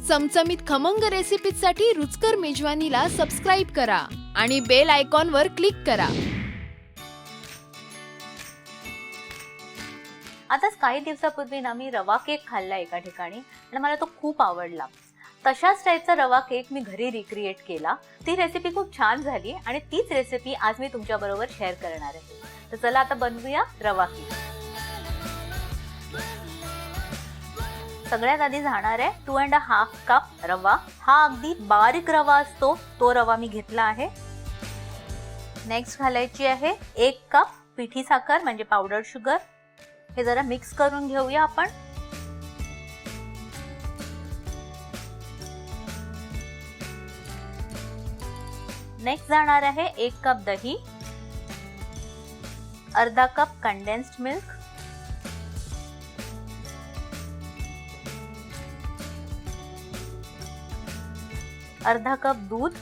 चमचमीत खमंग रेसिपीसाठी रुचकर मेजवानीला सबस्क्राईब करा आणि बेल आयकॉनवर क्लिक करा. आताच काही दिवसापूर्वी ना मी रवा केक खाल्ला एका ठिकाणी आणि मला तो खूप आवडला. तशाच टाईपचा रवा केक मी घरी रिक्रिएट केला. ती रेसिपी खूप छान झाली आणि तीच रेसिपी आज मी तुमच्या बरोबर शेअर करणार आहे. तर चला आता बनवूया रवा केक. सगळ्यात आधी जाणार आहे 2.5 कप रवा. हा अगदी बारीक रवा असतो तो रवा मी घेतला आहे. नेक्स्ट घालायची आहे 1 कप पिठी साखर म्हणजे पावडर शुगर. हे जरा मिक्स करून घेऊया आपण. नेक्स्ट जाणार आहे 1 कप दही, अर्धा कप कंडेन्स्ड मिल्क, अर्धा कप दूध,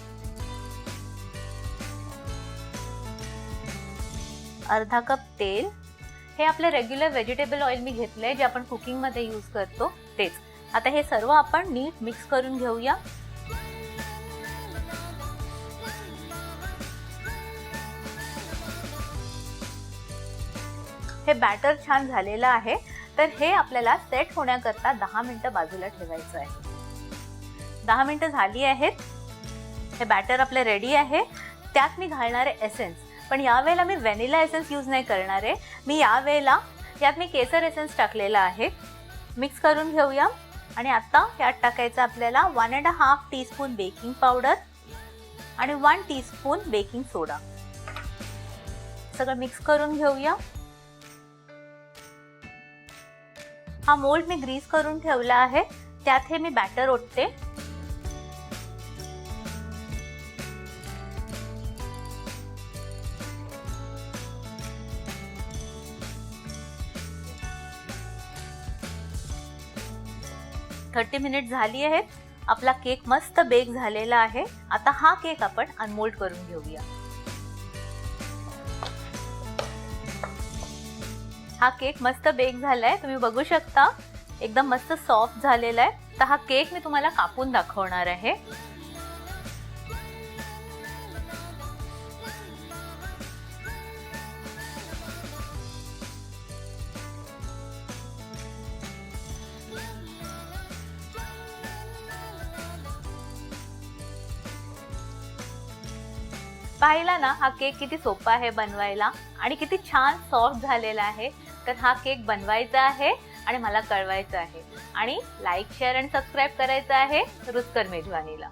अर्धा कप तेल. हे आपले रेग्युलर व्हेजिटेबल ऑइल मी घेतलंय जे आपण कुकिंग मध्ये यूज करतो तेच. आता हे सर्व आपण नीट मिक्स करून घेऊया. हे बॅटर छान झालेलं आहे तर हे आपल्याला सेट होण्याकरता 10 मिनिटं बाजूला ठेवायचं आहे. 10 मिनिटं झाली आहेत. हे बॅटर आपले रेडी आहे. त्यात मी घालणारे एसेन्स, पण यावेळेला मी व्हॅनिला एसेन्स यूज नाही करणार आहे. मी यावेळेला यात मी केसर एसेन्स टाकलेला आहे. मिक्स करून घेऊया. आणि आता यात टाकायचं आपल्याला 1.5 टीस्पून बेकिंग पावडर आणि 1 टीस्पून बेकिंग सोडा. सगळं मिक्स करून घेऊया. हा मोल्ड मी ग्रीस करून ठेवला आहे. त्यात हे मी बॅटर ओतते. मिनिट झाली आहेत. आपला केक मस्त बेक झालेला आहे. आता हा केक आपण अनमोल्ड करून घेऊया. हा केक मस्त बेक झालाय. तुम्ही बघू शकता एकदम मस्त सॉफ्ट झालेला आहे. तर हा केक मी तुम्हाला कापून दाखवणार आहे. पाहिला ना हा केक किती सोपा आहे बनवायला आणि किती छान सॉफ्ट झालेला आहे. तर हा केक बनवायचा आहे आणि मला कळवायचा आहे आणि लाईक, शेअर आणि सबस्क्राईब करायचं आहे रुचकर मेजवानीला.